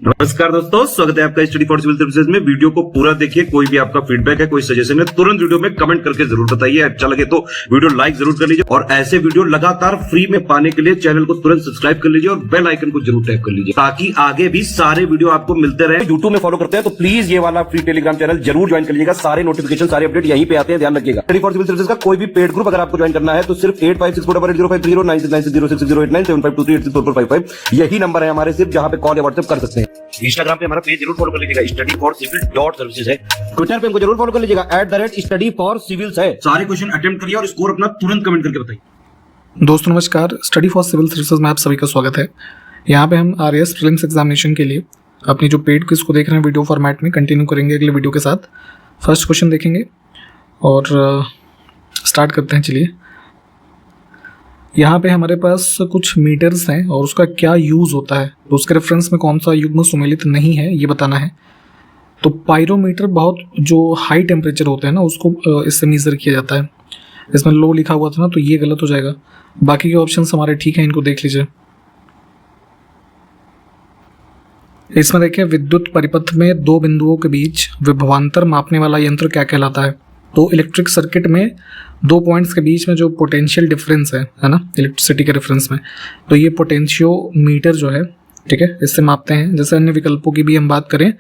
नमस्कार दोस्तों, स्वागत है आपका स्टडी फॉर सिविल सर्विसेज में। वीडियो को पूरा देखिए। कोई भी आपका फीडबैक है, कोई सजेशन है, तुरंत वीडियो में कमेंट करके जरूर बताइए। अच्छा लगे तो वीडियो लाइक जरूर कर लीजिए और ऐसे वीडियो लगातार फ्री में पाने के लिए चैनल को तुरंत सब्सक्राइब कर लीजिए और बेल आइकन को जरूर टैप कर लीजिए ताकि आगे भी सारे वीडियो आपको मिलते रहे। यूट्यूब में फॉलो करते हैं तो प्लीज ये वाला फ्री टेलीग्राम चैनल जरूर ज्वाइन कर लीजिएगा। सारे नोटिफिकेशन, सारे अपडेट यहीं पे आते हैं, ध्यान रखिएगा। स्टडी फॉर सिविल सर्विसेज का कोई भी पेड ग्रुप अगर आपको ज्वाइन करना है तो सिर्फ 856480560660897523864455 यही नंबर है हमारे, सिर्फ जहां पे कॉल या व्हाट्सएप कर सकते हैं। इंस्टाग्राम पे हमारा पेज जरूर फॉलो कर लीजिएगा, studyforcivil.services है। ट्विटर पे हमको जरूर फॉलो कर लीजिएगा, @studyforcivils है। सारे क्वेश्चन अटेम्प्ट करिए और स्कोर अपना तुरंत कमेंट करके बताइए। दोस्तों नमस्कार, स्टडी फॉर सिविल सर्विसेज में आप सभी का स्वागत है। यहाँ पे हम आरएएस प्रीलिम्स एग्जामिनेशन के लिए अपनी जो पेड क्विज को देख रहे हैं वीडियो फॉर्मेट में, कंटिन्यू करेंगे अगले वीडियो के साथ। फर्स्ट क्वेश्चन देखेंगे और स्टार्ट करते हैं। चलिए, यहाँ पे हमारे पास कुछ मीटर्स हैं और उसका क्या यूज़ होता है, तो उसके रेफरेंस में कौन सा युग्म सुमेलित नहीं है ये बताना है। तो पायरोमीटर बहुत जो हाई टेम्परेचर होते हैं ना उसको इससे मेज़र किया जाता है। इसमें लो लिखा हुआ था ना, तो ये गलत हो जाएगा। बाकी के ऑप्शंस हमारे ठीक हैं, इनको देख लीजिए। इसमें देखिए, विद्युत परिपथ में दो बिंदुओं के बीच विभवांतर मापने वाला यंत्र क्या कहलाता है। तो इलेक्ट्रिक सर्किट में दो पॉइंट्स के बीच में जो पोटेंशियल डिफरेंस है ना, इलेक्ट्रिसिटी के रेफरेंस में, तो ये पोटेंशियोमीटर जो है, ठीक है, इससे मापते हैं। जैसे अन्य विकल्पों की भी हम बात करें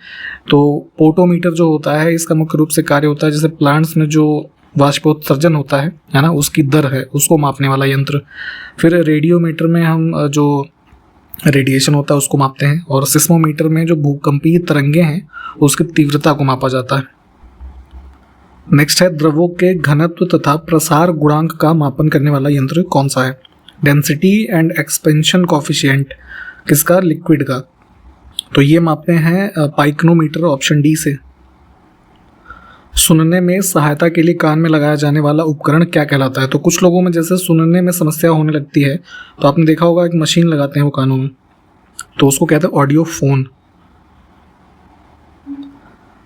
तो पोटोमीटर जो होता है, इसका मुख्य रूप से कार्य होता है जैसे प्लांट्स में जो वाष्पोत्सर्जन होता है ना, उसकी दर है, उसको मापने वाला यंत्र। फिर रेडियोमीटर में हम जो रेडिएशन होता है उसको मापते हैं, और सिस्मोमीटर में जो भूकंपीय तरंगे हैं उसकी तीव्रता को मापा जाता है। नेक्स्ट है, द्रवों के घनत्व तथा प्रसार गुणांक का मापन करने वाला यंत्र कौन सा है। डेंसिटी एंड एक्सपेंशन कॉफिशिएंट किसका, लिक्विड का। तो ये मापते हैं पाइक्नोमीटर, ऑप्शन डी से। सुनने में सहायता के लिए कान में लगाया जाने वाला उपकरण क्या कहलाता है। तो कुछ लोगों में जैसे सुनने में समस्या होने लगती है तो आपने देखा होगा एक मशीन लगाते हैं वो कानों में, तो उसको कहते हैं ऑडियो फोन।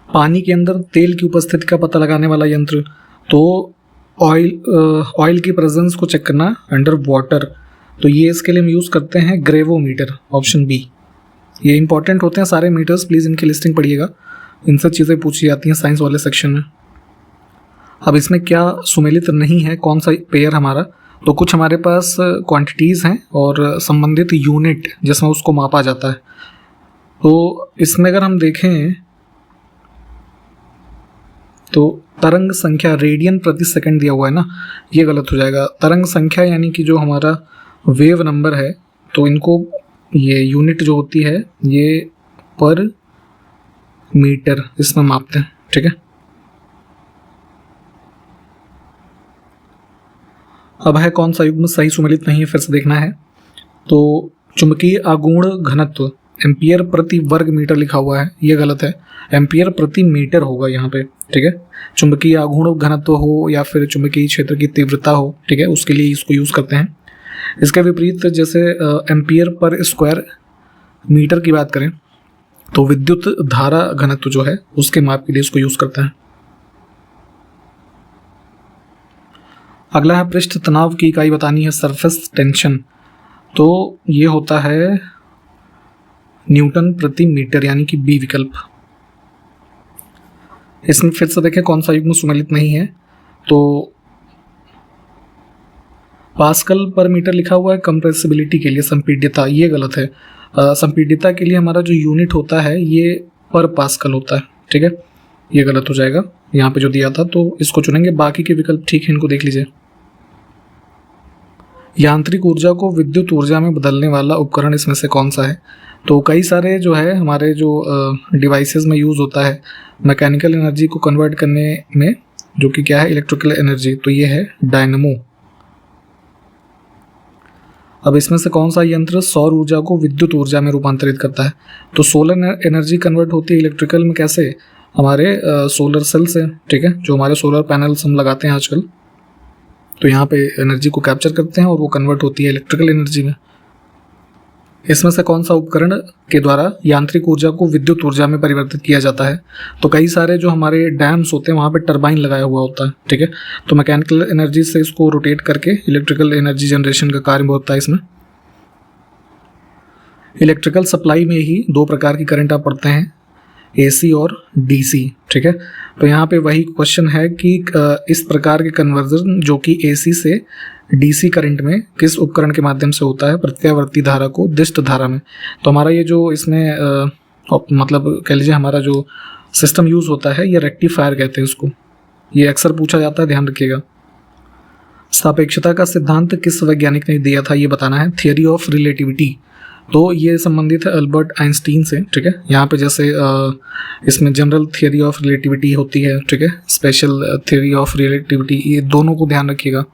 पानी के अंदर तेल की उपस्थिति का पता लगाने वाला यंत्र, तो ऑयल की प्रेजेंस को चेक करना अंडर वाटर, तो ये इसके लिए हम यूज़ करते हैं ग्रेवोमीटर, ऑप्शन बी। ये इंपॉर्टेंट होते हैं सारे मीटर्स, प्लीज़ इनकी लिस्टिंग पढ़िएगा, इनसे चीज़ें पूछी जाती हैं साइंस वाले सेक्शन में। अब इसमें क्या सुमेलित नहीं है, कौन सा पेयर हमारा, तो कुछ हमारे पास क्वांटिटीज़ हैं और संबंधित यूनिट जिसमें उसको मापा जाता है। तो इसमें अगर हम देखें तो तरंग संख्या, रेडियन प्रति सेकंड दिया हुआ है ना, ये गलत हो जाएगा। तरंग संख्या यानी कि जो हमारा वेव नंबर है, तो इनको ये यूनिट जो होती है ये पर मीटर इसमें मापते हैं, ठीक है। अब है कौन सा युग्म सही सुमेलित नहीं है, फिर से देखना है। तो चुंबकीय आघूर्ण घनत्व एम्पियर प्रति वर्ग मीटर लिखा हुआ है, ये गलत है, एम्पियर प्रति मीटर होगा यहाँ पे, ठीक है। चुंबकीय आघूर्ण घनत्व हो या फिर चुंबकीय क्षेत्र की तीव्रता हो, ठीक है, उसके लिए इसको यूज़ करते हैं। इसके विपरीत जैसे एम्पियर पर स्क्वायर मीटर की बात करें तो विद्युत धारा घनत्व जो है उसके माप के लिए इसको यूज़ करते हैं। अगला है, पृष्ठ तनाव की इकाई बतानी है, सरफेस टेंशन, तो ये होता है न्यूटन प्रति मीटर, यानी कि बी विकल्प। इसमें फिर से देखें कौन सा युग्म सुमेलित नहीं है, तो पास्कल पर मीटर लिखा हुआ है कंप्रेसिबिलिटी के लिए, संपीड्यता, ये गलत है। संपीड्यता के लिए हमारा जो यूनिट होता है ये पर पास्कल होता है, ठीक है, ये गलत हो जाएगा यहाँ पे जो दिया था, तो इसको चुनेंगे। बाकी के विकल्प ठीक है, इनको देख लीजिए। यांत्रिक ऊर्जा को विद्युत ऊर्जा में बदलने वाला उपकरण इसमें से कौन सा है। तो कई सारे जो है हमारे जो डिवाइसेस में यूज़ होता है मैकेनिकल एनर्जी को कन्वर्ट करने में, जो कि क्या है, इलेक्ट्रिकल एनर्जी, तो ये है डायनमो। अब इसमें से कौन सा यंत्र सौर ऊर्जा को विद्युत ऊर्जा में रूपांतरित करता है। तो सोलर एनर्जी कन्वर्ट होती है इलेक्ट्रिकल में कैसे, हमारे सोलर सेल से, ठीक है, जो हमारे सोलर पैनल्स हम लगाते हैं आजकल, तो यहाँ पे एनर्जी को कैप्चर करते हैं और वो कन्वर्ट होती है इलेक्ट्रिकल एनर्जी में। इसमें से कौन सा उपकरण के द्वारा यांत्रिक ऊर्जा को विद्युत ऊर्जा में परिवर्तित किया जाता है। तो कई सारे जो हमारे डैम्स होते हैं वहाँ पे टरबाइन लगाया हुआ होता है, ठीक है, तो मैकेनिकल एनर्जी से इसको रोटेट करके इलेक्ट्रिकल एनर्जी जनरेशन का कार्य होता है इसमें। इलेक्ट्रिकल सप्लाई में ही दो प्रकार की करंट आप पढ़ते हैं, AC और DC, ठीक है। तो यहाँ पे वही क्वेश्चन है कि इस प्रकार के कन्वर्जन जो कि AC से DC करंट में किस उपकरण के माध्यम से होता है प्रत्यावर्ती धारा को दिष्ट धारा में। तो हमारा ये जो इसमें मतलब कह लीजिए हमारा जो सिस्टम यूज़ होता है ये रेक्टिफायर कहते हैं उसको, ये अक्सर पूछा जाता है, ध्यान रखिएगा। सापेक्षता का सिद्धांत किस वैज्ञानिक ने दिया था ये बताना है, थियरी ऑफ रिलेटिविटी। तो ये संबंधित है अल्बर्ट आइंस्टीन से, ठीक है। यहाँ पे जैसे इसमें जनरल थियरी ऑफ रिलेटिविटी होती है, ठीक है, स्पेशल थियरी ऑफ रिलेटिविटी, ये दोनों को ध्यान रखिएगा।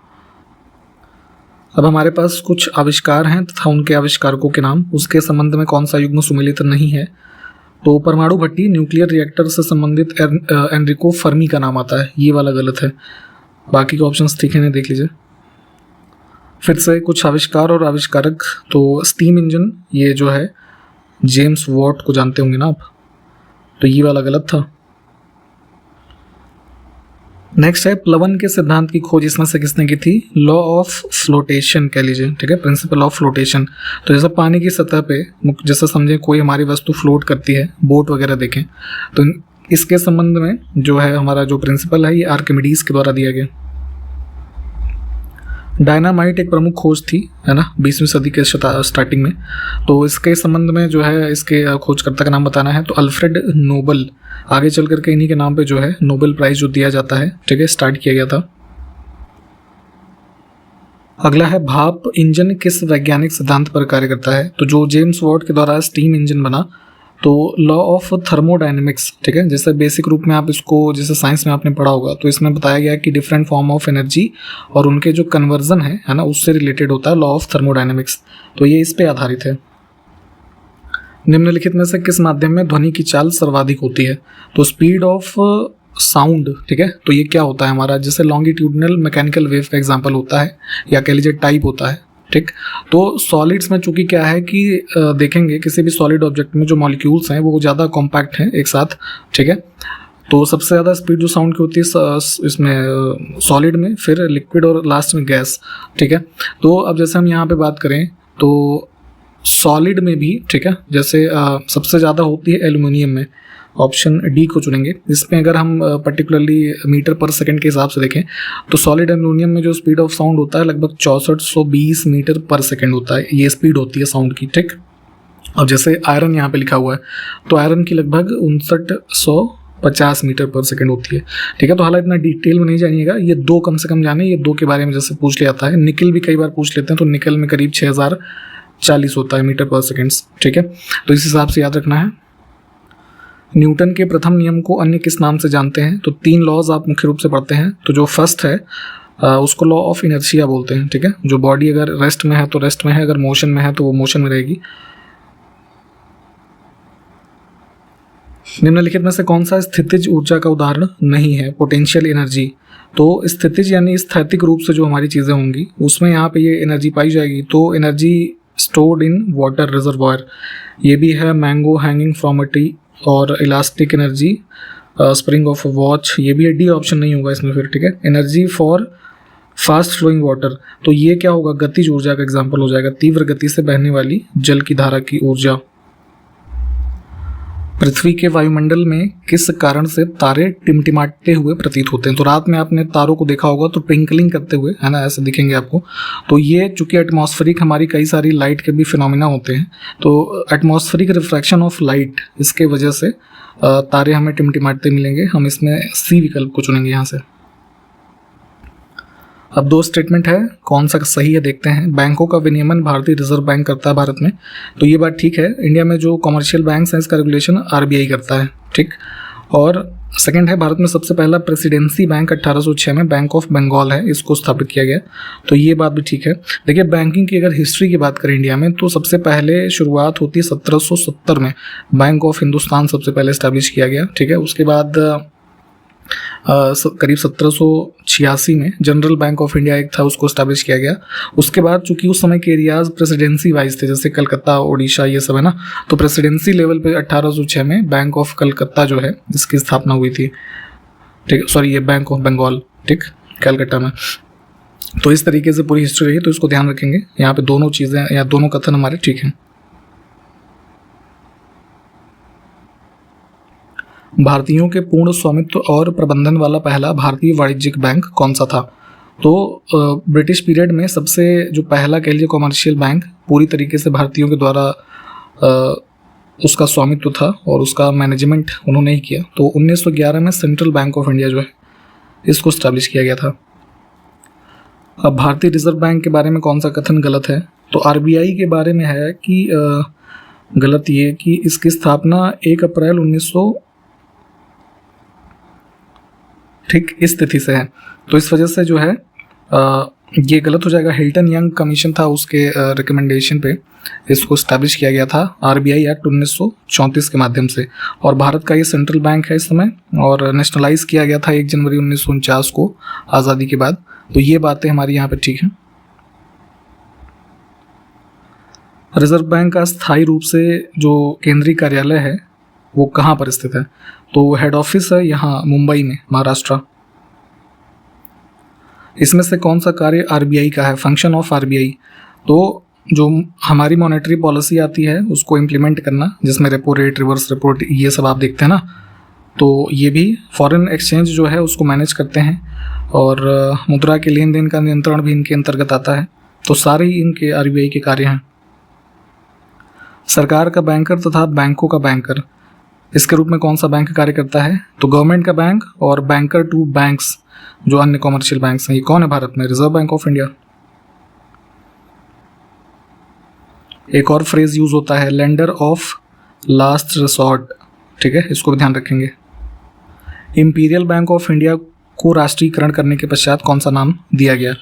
अब हमारे पास कुछ आविष्कार हैं तथा उनके आविष्कारकों के नाम, उसके संबंध में कौन सा युग्म सुमेलित नहीं है। तो परमाणु भट्टी न्यूक्लियर रिएक्टर से संबंधित एनरिको फर्मी का नाम आता है, ये वाला गलत है, बाकी के ऑप्शंस ठीक है, देख लीजिए। फिर से कुछ आविष्कार और आविष्कारक, तो स्टीम इंजन ये जो है जेम्स वॉट को जानते होंगे ना आप, तो ये वाला गलत था। नेक्स्ट है प्लवन के सिद्धांत की खोज इसमें से किसने की थी, लॉ ऑफ फ्लोटेशन कह लीजिए, ठीक है, प्रिंसिपल ऑफ फ्लोटेशन। तो जैसे पानी की सतह पे जैसे समझें कोई हमारी वस्तु फ्लोट करती है, बोट वगैरह देखें, तो इसके संबंध में जो है हमारा जो प्रिंसिपल है ये आर्किमिडीज के द्वारा दिया गया। डायनामाइट एक प्रमुख खोज थी, है ना, 20वीं सदी के स्टार्टिंग में। तो इसके संबंध में जो है इसके खोजकर्ता का नाम बताना है, तो अल्फ्रेड नोबल, आगे चल करके इन्हीं के नाम पे जो है नोबेल प्राइज जो दिया जाता है, ठीक है, स्टार्ट किया गया था। अगला है भाप इंजन किस वैज्ञानिक सिद्धांत पर कार्य करता है। तो जो जेम्स वॉट के द्वारा स्टीम इंजन बना, तो लॉ ऑफ थर्मोडायनेमिक्स, ठीक है, जैसे बेसिक रूप में आप इसको जैसे साइंस में आपने पढ़ा होगा, तो इसमें बताया गया कि डिफरेंट फॉर्म ऑफ एनर्जी और उनके जो कन्वर्जन है ना, उससे रिलेटेड होता है लॉ ऑफ थर्मोडायनेमिक्स। तो ये इस पे आधारित है। निम्नलिखित में से किस माध्यम में ध्वनि की चाल सर्वाधिक होती है। तो स्पीड ऑफ साउंड, ठीक है, तो ये क्या होता है हमारा, जैसे लॉन्गिट्यूडनल मैकेनिकल वेव का एग्जांपल होता है, या कह लीजिए टाइप होता है, ठीक। तो सॉलिड्स में चूंकि क्या है कि देखेंगे किसी भी सॉलिड ऑब्जेक्ट में जो मॉलिक्यूल्स हैं वो ज़्यादा कॉम्पैक्ट हैं एक साथ, ठीक है। तो सबसे ज़्यादा स्पीड जो साउंड की होती है इसमें सॉलिड में, फिर लिक्विड और लास्ट में गैस, ठीक है। तो अब जैसे हम यहाँ पे बात करें तो सॉलिड में भी, ठीक है, जैसे सबसे ज़्यादा होती है एल्युमिनियम में, ऑप्शन डी को चुनेंगे। इसमें अगर हम पर्टिकुलरली मीटर पर सेकंड के हिसाब से देखें तो सॉलिड एल्युमिनियम में जो स्पीड ऑफ साउंड होता है लगभग 6420 मीटर पर सेकंड होता है, ये स्पीड होती है साउंड की, ठीक। अब जैसे आयरन यहाँ पे लिखा हुआ है, तो आयरन की लगभग 5950 मीटर पर सेकंड होती है, ठीक है। तो हालांकि इतना डिटेल में नहीं जानिएगा, ये दो कम से कम जाने, ये दो के बारे में जैसे पूछ लिया जाता है। निकल भी कई बार पूछ लेते हैं, तो निकल में करीब 6040 होता है मीटर पर सेकेंड्स, ठीक है। तो इस हिसाब से याद रखना है। न्यूटन के प्रथम नियम को अन्य किस नाम से जानते हैं। तो 3 लॉज आप मुख्य रूप से पढ़ते हैं। तो जो फर्स्ट है उसको लॉ ऑफ इनर्शिया बोलते हैं, ठीक है। जो बॉडी अगर रेस्ट में है तो रेस्ट में है, अगर मोशन में है तो वो मोशन में रहेगी। निम्नलिखित में से कौन सा स्थितिज ऊर्जा का उदाहरण नहीं है, पोटेंशियल एनर्जी। तो स्थितिज यानी स्थैतिक रूप से जो हमारी चीज़ें होंगी उसमें यहाँ पे ये एनर्जी पाई जाएगी। तो energy stored in water reservoir, ये भी है mango hanging from a tree, और elastic energy spring of watch, ये भी है, डी ऑप्शन नहीं होगा इसमें फिर, ठीक है। Energy for fast flowing water, तो ये क्या होगा, गतिज ऊर्जा का एग्जाम्पल हो जाएगा, तीव्र गति से बहने वाली जल की धारा की ऊर्जा। पृथ्वी के वायुमंडल में किस कारण से तारे टिमटिमाते हुए प्रतीत होते हैं। तो रात में आपने तारों को देखा होगा तो ट्विंकलिंग करते हुए, है ना, ऐसे दिखेंगे आपको। तो ये चूंकि एटमॉस्फेरिक हमारी कई सारी लाइट के भी फिनोमिना होते हैं, तो एटमॉस्फेरिक रिफ्रैक्शन ऑफ लाइट, इसके वजह से तारे हमें टिमटिमाते मिलेंगे। हम इसमें सी विकल्प को चुनेंगे यहाँ से। अब 2 स्टेटमेंट है, कौन सा सही है देखते हैं। बैंकों का विनियमन भारतीय रिजर्व बैंक करता है भारत में, तो ये बात ठीक है। इंडिया में जो कमर्शियल बैंक्स हैं इसका रेगुलेशन RBI करता है, ठीक। और सेकंड है, भारत में सबसे पहला प्रेसिडेंसी बैंक 1806 में बैंक ऑफ बंगाल है, इसको स्थापित किया गया, तो ये बात भी ठीक है। देखिए बैंकिंग की अगर हिस्ट्री की बात करें इंडिया में, तो सबसे पहले शुरुआत होती है 1770 में, बैंक ऑफ हिंदुस्तान सबसे पहले इस्टेब्लिश किया गया, ठीक है। उसके बाद करीब 1786 में जनरल बैंक ऑफ इंडिया एक था, उसको स्टैब्लिश किया गया। उसके बाद चूंकि उस समय के एरियाज प्रेसिडेंसी वाइज थे, जैसे कलकत्ता, ओडिशा, ये सब है ना, तो प्रेसिडेंसी लेवल पे 1806 में बैंक ऑफ कलकत्ता जो है इसकी स्थापना हुई थी, ठीक, सॉरी ये बैंक ऑफ बंगाल, ठीक, कलकत्ता में। तो इस तरीके से पूरी हिस्ट्री रही, तो इसको ध्यान रखेंगे। यहाँ पे दोनों चीज़ें या दोनों कथन हमारे ठीक हैं। भारतीयों के पूर्ण स्वामित्व और प्रबंधन वाला पहला भारतीय वाणिज्यिक बैंक कौन सा था? तो ब्रिटिश पीरियड में सबसे जो पहला कह लीजिए कॉमर्शियल बैंक पूरी तरीके से भारतीयों के द्वारा उसका स्वामित्व था और उसका मैनेजमेंट उन्होंने ही किया। तो 1911 में सेंट्रल बैंक ऑफ इंडिया जो है इसको स्टैब्लिश किया गया था। अब भारतीय रिजर्व बैंक के बारे में कौन सा कथन गलत है? तो आरबीआई के बारे में है कि गलत ये कि इसकी स्थापना 1 अप्रैल 1900 ठीक इस तिथि से है, तो इस वजह से जो है ये गलत हो जाएगा। हिल्टन यंग कमीशन था, उसके रिकमेंडेशन पे इसको स्टैब्लिश किया गया था आरबीआई एक्ट 1934 के माध्यम से। और भारत का ये सेंट्रल बैंक है इस समय, और नेशनलाइज किया गया था 1 जनवरी 1949 को आज़ादी के बाद। तो ये बातें हमारी यहाँ पे ठीक हैं। रिजर्व बैंक का स्थायी रूप से जो केंद्रीय कार्यालय है वो कहाँ पर स्थित है? तो हेड ऑफिस है यहाँ मुंबई में, महाराष्ट्र। इसमें से कौन सा कार्य आरबीआई का है? फंक्शन ऑफ आरबीआई, तो जो हमारी मॉनेटरी पॉलिसी आती है उसको इम्प्लीमेंट करना, जिसमें repo rate, reverse repo rate, ये सब आप देखते हैं ना। तो ये भी फॉरेन एक्सचेंज जो है उसको मैनेज करते हैं, और मुद्रा के लेन देन का नियंत्रण भी इनके अंतर्गत आता है। तो सारे ही इनके आरबीआई के कार्य हैं। सरकार का बैंकर तथा बैंकों का बैंकर, इसके रूप में कौन सा बैंक कार्य करता है? तो गवर्नमेंट का बैंक और बैंकर टू बैंक्स जो अन्य कॉमर्शियल बैंक्स हैं, ये कौन है भारत में? Reserve bank of India. एक और फ्रेज यूज होता है, लेंडर ऑफ लास्ट रिसॉर्ट, ठीक है, इसको भी ध्यान रखेंगे। इंपीरियल बैंक ऑफ इंडिया को राष्ट्रीयकरण करने के पश्चात कौन सा नाम दिया गया?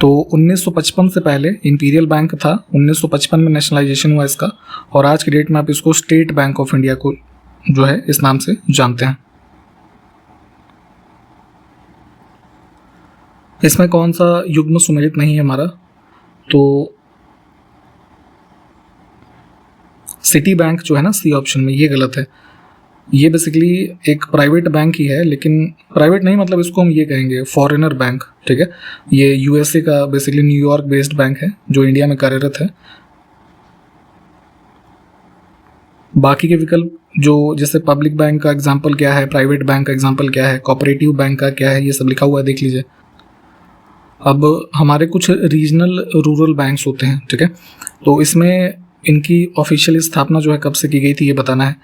तो 1955 से पहले इंपीरियल बैंक था, 1955 में नेशनलाइजेशन हुआ इसका, और आज की डेट में आप इसको स्टेट बैंक ऑफ इंडिया को जो है इस नाम से जानते हैं। इसमें कौन सा युग्म सुमेलित नहीं है हमारा? तो सिटी बैंक जो है ना सी ऑप्शन में, ये गलत है। ये बेसिकली एक प्राइवेट बैंक ही है, लेकिन प्राइवेट नहीं, मतलब इसको हम ये कहेंगे फॉरेनर बैंक, ठीक है। ये यूएसए का बेसिकली न्यूयॉर्क बेस्ड बैंक है जो इंडिया में कार्यरत है। बाकी के विकल्प जो जैसे पब्लिक बैंक का एग्जांपल क्या है, प्राइवेट बैंक का एग्जांपल क्या है, कोऑपरेटिव बैंक का क्या है, ये सब लिखा हुआ है, देख लीजिए। अब हमारे कुछ रीजनल रूरल बैंक्स होते हैं, ठीक है, तो इसमें इनकी ऑफिशियल स्थापना जो है कब से की गई थी ये बताना है।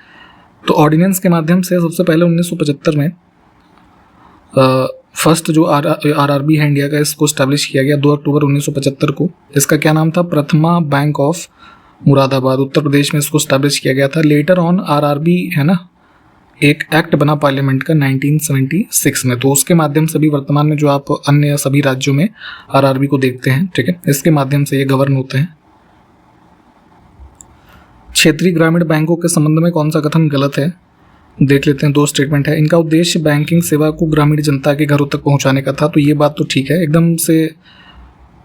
तो ऑर्डिनेंस के माध्यम से सबसे पहले 1975 में फर्स्ट जो आरआरबी है इंडिया का, इसको स्टैब्लिश किया गया 2 अक्टूबर 1975 को। इसका क्या नाम था? प्रथमा बैंक ऑफ मुरादाबाद, उत्तर प्रदेश में इसको स्टैब्लिश किया गया था। लेटर ऑन आरआरबी है ना, एक एक्ट बना पार्लियामेंट का 1976 में, तो उसके माध्यम से भी वर्तमान में जो आप अन्य सभी राज्यों में आरआरबी को देखते हैं, ठीक है, इसके माध्यम से ये गवर्न होते हैं। क्षेत्रीय ग्रामीण बैंकों के संबंध में कौन सा कथन गलत है? देख लेते हैं, 2 स्टेटमेंट है। इनका उद्देश्य बैंकिंग सेवा को ग्रामीण जनता के घरों तक पहुंचाने का था, तो ये बात तो ठीक है, एकदम से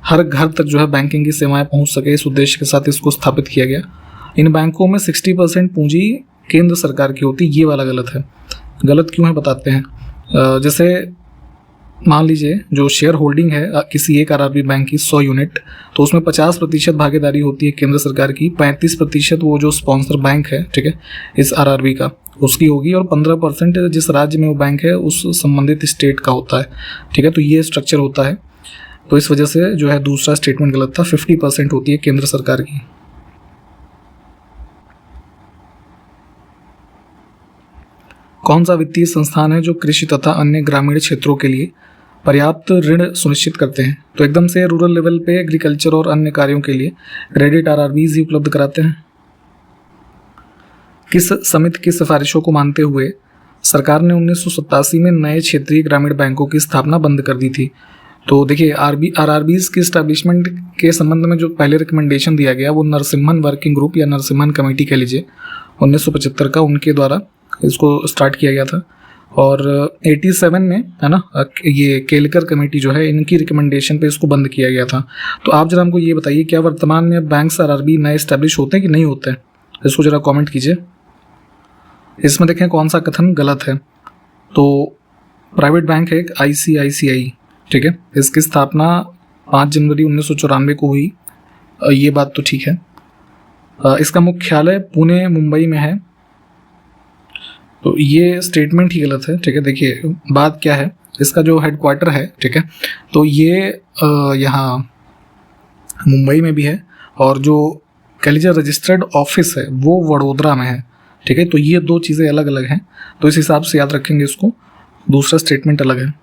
हर घर तक जो है बैंकिंग की सेवाएं पहुंच सके, इस उद्देश्य के साथ इसको स्थापित किया गया। इन बैंकों में 60% पूंजी केंद्र सरकार की होती, ये वाला गलत है। गलत क्यों है बताते हैं। जैसे मान लीजिए जो शेयर होल्डिंग है किसी एक आरआरबी बैंक की 100 यूनिट, तो उसमें 50% भागीदारी होती है केंद्र सरकार की, 35% वो जो स्पॉन्सर बैंक है, ठीक है, इस आरआरबी का, उसकी होगी, और 15% जिस राज्य में वो बैंक है उस संबंधित स्टेट का होता है, ठीक है। तो ये स्ट्रक्चर होता है, तो इस वजह से जो है दूसरा स्टेटमेंट गलत था। 50% होती है केंद्र सरकार की। कौन सा वित्तीय संस्थान है जो कृषि तथा अन्य ग्रामीण क्षेत्रों के लिए पर्याप्त ऋण सुनिश्चित करते हैं? तो एकदम से रूरल लेवल पे एग्रीकल्चर और अन्य कार्यों के लिए क्रेडिट आरआरबीज ही उपलब्ध कराते हैं। किस समिति की सिफारिशों को मानते हुए सरकार ने 1987 में नए क्षेत्रीय ग्रामीण बैंकों की स्थापना बंद कर दी थी? तो देखिए आरआरबीज की स्टैब्लिशमेंट के संबंध में जो पहले रिकमेंडेशन दिया गया वो नरसिम्हन वर्किंग ग्रुप या नरसिम्हन कमेटी कह लीजिए 1975 का, उनके द्वारा इसको स्टार्ट किया गया था। और 87 में है ना, ये केलकर कमेटी जो है, इनकी रिकमेंडेशन पे इसको बंद किया गया था। तो आप जरा हमको ये बताइए, क्या वर्तमान में बैंक्स आरआरबी नए एस्टैब्लिश होते हैं कि नहीं होते हैं? इसको जरा कमेंट कीजिए। इसमें देखें कौन सा कथन गलत है। तो प्राइवेट बैंक है एक आईसीआईसीआई, ठीक है, इसकी स्थापना 5 जनवरी 1994 को हुई, ये बात तो ठीक है। इसका मुख्यालय पुणे मुंबई में है। तो ये स्टेटमेंट ही गलत है, ठीक है। देखिए बात क्या है, इसका जो हेडक्वार्टर है, ठीक है, तो ये यहाँ मुंबई में भी है और जो कह लीजिए रजिस्टर्ड ऑफिस है वो वडोदरा में है, ठीक है। तो ये दो चीज़ें अलग अलग हैं, तो इस हिसाब से याद रखेंगे इसको, दूसरा स्टेटमेंट अलग है।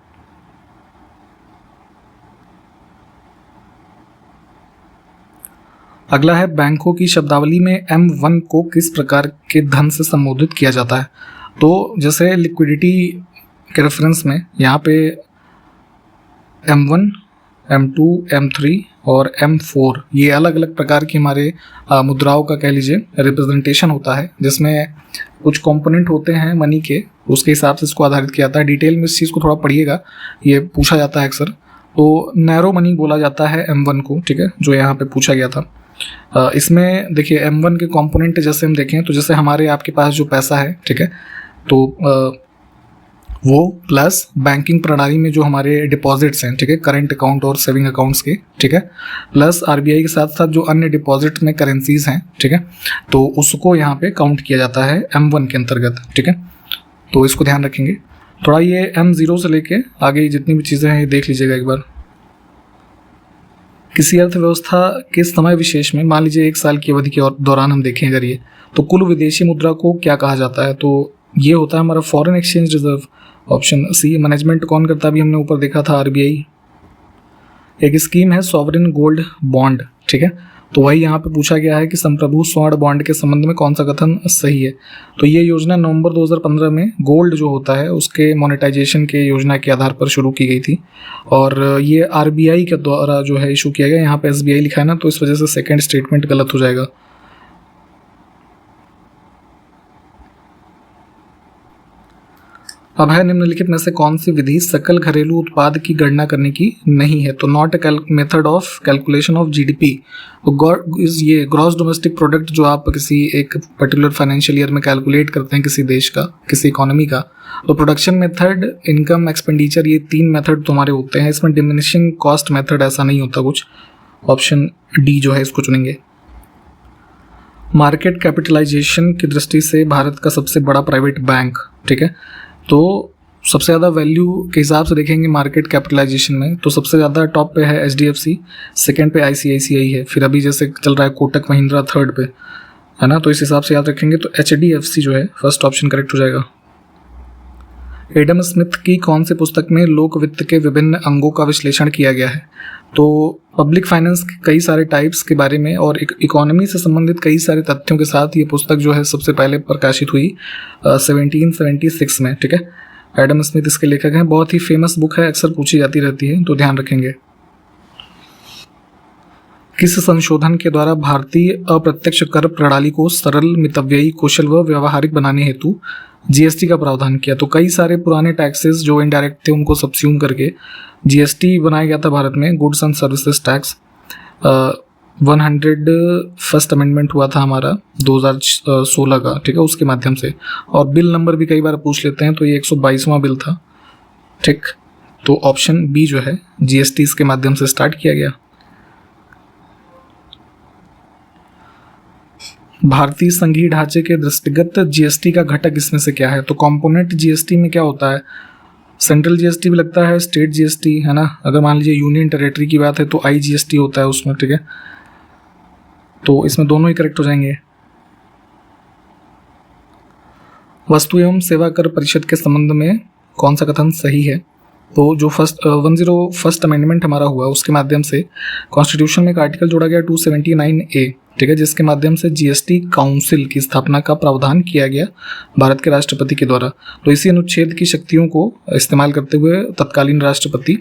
अगला है बैंकों की शब्दावली में M1 को किस प्रकार के धन से संबोधित किया जाता है। तो जैसे लिक्विडिटी के रेफरेंस में यहाँ पे M1, M2, M3 और M4 ये अलग अलग प्रकार की हमारे मुद्राओं का कह लीजिए रिप्रेजेंटेशन होता है, जिसमें कुछ कंपोनेंट होते हैं मनी के, उसके हिसाब से इसको आधारित किया जाता है। डिटेल में इस चीज़ को थोड़ा पढ़िएगा, ये पूछा जाता है अक्सर। तो नैरो मनी बोला जाता है M1 को, ठीक है, जो यहाँ पे पूछा गया था। इसमें देखिए M1 के कंपोनेंट जैसे हम देखें तो जैसे हमारे आपके पास जो पैसा है, ठीक है, तो वो प्लस बैंकिंग प्रणाली में जो हमारे डिपॉजिट्स हैं, ठीक है, करंट अकाउंट और सेविंग अकाउंट्स के, ठीक है, प्लस आरबीआई के साथ साथ जो अन्य डिपॉजिट में करेंसीज हैं, ठीक है, तो उसको यहाँ पे काउंट किया जाता है M1 के अंतर्गत, ठीक है। तो इसको ध्यान रखेंगे थोड़ा। ये M0 से लेके आगे जितनी भी चीज़ें हैं ये देख लीजिएगा एक बार। किसी अर्थव्यवस्था के समय विशेष में मान लीजिए 1 साल की अवधि के दौरान हम देखें अगर ये, तो कुल विदेशी मुद्रा को क्या कहा जाता है, तो ये होता है हमारा foreign exchange reserve. Option C. Management कौन करता है अभी हमने ऊपर देखा था, आरबीआई। एक स्कीम है सॉवरेन गोल्ड बॉन्ड, ठीक है, तो वही यहाँ पे पूछा गया है कि संप्रभु स्वर्ण बॉन्ड के संबंध में कौन सा कथन सही है। तो ये योजना नवंबर 2015 में गोल्ड जो होता है उसके मोनेटाइजेशन के योजना के आधार पर शुरू की गई थी और ये आरबीआई के द्वारा जो है इशू किया गया। यहाँ पे एसबीआई लिखा है ना, तो इस वजह से सेकेंड स्टेटमेंट गलत हो जाएगा। अब है निम्नलिखित में से कौन सी विधि सकल घरेलू उत्पाद की गणना करने की नहीं है, तो not a method of calculation of GDP. ये ग्रॉस डोमेस्टिक प्रोडक्ट जो आप किसी एक पर्टिकुलर फाइनेंशियल ईयर में कैलकुलेट करते हैं किसी देश का, किसी इकोनॉमी का, तो प्रोडक्शन मेथड, इनकम, एक्सपेंडिचर, ये 3 मेथड तुम्हारे होते हैं। इसमें डिमिनिशिंग कॉस्ट मेथड ऐसा नहीं होता कुछ। ऑप्शन डी जो है इसको चुनेंगे। मार्केट कैपिटलाइजेशन की दृष्टि से भारत का सबसे बड़ा प्राइवेट बैंक, ठीक है, तो सबसे ज़्यादा वैल्यू के हिसाब से देखेंगे मार्केट कैपिटलाइजेशन में, तो सबसे ज़्यादा टॉप पे है HDFC, सेकंड पे ICICI है, फिर अभी जैसे चल रहा है कोटक महिंद्रा थर्ड पे, है ना। तो इस हिसाब से याद रखेंगे तो HDFC जो है फर्स्ट ऑप्शन करेक्ट हो जाएगा। एडम स्मिथ की कौन सी पुस्तक में लोक वित्त के विभिन्न अंगों का विश्लेषण किया गया है, तो पब्लिक फाइनेंस के कई सारे टाइप्स के बारे में और इकोनॉमी से संबंधित कई सारे तथ्यों के साथ ये पुस्तक जो है सबसे पहले प्रकाशित हुई 1776 में, ठीक है। एडम स्मिथ इसके लेखक हैं, बहुत ही फेमस बुक है, अक्सर पूछी जाती रहती है, तो ध्यान रखेंगे। किस संशोधन के द्वारा भारतीय अप्रत्यक्ष कर प्रणाली को सरल, मितव्ययी, कुशल व व्यावहारिक बनाने हेतु जीएसटी का प्रावधान किया। तो कई सारे पुराने टैक्सेस जो इनडायरेक्ट थे उनको सबस्यूम करके जीएसटी बनाया गया था भारत में, goods and services tax. 101st amendment हुआ था हमारा 2016 का, ठीक है, उसके माध्यम से। और बिल नंबर भी कई बार पूछ लेते हैं, तो ये 122वां बिल था, ठीक। तो ऑप्शन बी जो है जीएसटी इसके माध्यम से स्टार्ट किया गया। भारतीय संघीय ढांचे के दृष्टिगत जीएसटी का घटक इसमें से क्या है, तो कंपोनेंट जीएसटी में क्या होता है, सेंट्रल जीएसटी भी लगता है, स्टेट जीएसटी, है ना। अगर मान लीजिए यूनियन टेरिटरी की बात है तो IGST होता है उसमें, ठीक है। तो इसमें दोनों ही करेक्ट हो जाएंगे। वस्तु एवं सेवा कर परिषद के संबंध में कौन सा कथन सही है, तो जो 101st अमेंडमेंट हमारा हुआ उसके माध्यम से कॉन्स्टिट्यूशन में एक आर्टिकल जोड़ा गया 279A, ठीक है, जिसके माध्यम से जीएसटी काउंसिल की स्थापना का प्रावधान किया गया भारत के राष्ट्रपति के द्वारा। तो इसी अनुच्छेद की शक्तियों को इस्तेमाल करते हुए तत्कालीन राष्ट्रपति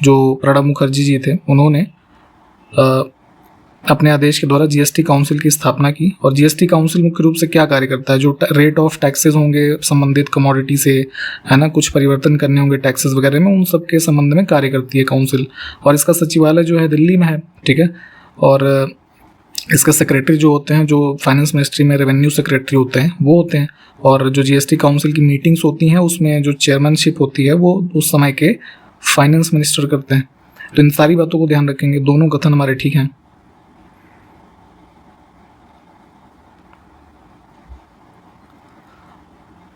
जो प्रणब मुखर्जी जी थे, उन्होंने अपने आदेश के द्वारा जीएसटी काउंसिल की स्थापना की। और जीएसटी काउंसिल मुख्य रूप से क्या कार्य करता है, जो रेट ऑफ टैक्सेस होंगे संबंधित कमोडिटी से, है ना, कुछ परिवर्तन करने होंगे टैक्सेस वगैरह में, उन सब के संबंध में कार्य करती है काउंसिल। और इसका सचिवालय जो है दिल्ली में है, ठीक है। और इसका सेक्रेटरी जो होते हैं, जो फाइनेंस मिनिस्ट्री में रेवेन्यू सेक्रेटरी होते हैं वो होते हैं। और जो जीएसटी काउंसिल की मीटिंग्स होती हैं उसमें जो चेयरमैनशिप होती है वो उस समय के फाइनेंस मिनिस्टर करते हैं। तो इन सारी बातों को ध्यान रखेंगे, दोनों कथन हमारे ठीक हैं।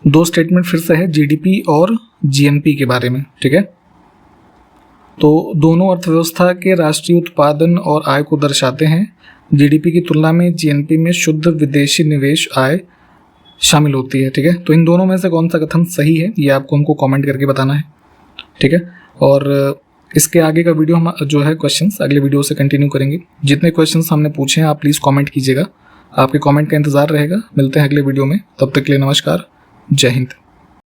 दो स्टेटमेंट फिर से है जीडीपी और जीएनपी के बारे में, ठीक है। तो दोनों अर्थव्यवस्था के राष्ट्रीय उत्पादन और आय को दर्शाते हैं। जीडीपी की तुलना में जीएनपी में शुद्ध विदेशी निवेश आय शामिल होती है, ठीक है। तो इन दोनों में से कौन सा कथन सही है ये आपको हमको कमेंट करके बताना है, ठीक है। और इसके आगे का वीडियो हम जो है क्वेश्चंस अगले वीडियो से कंटिन्यू करेंगे। जितने क्वेश्चंस हमने पूछे हैं आप प्लीज़ कमेंट कीजिएगा, आपके कमेंट का इंतज़ार रहेगा। मिलते हैं अगले वीडियो में, तब तक के लिए नमस्कार, जय हिंद।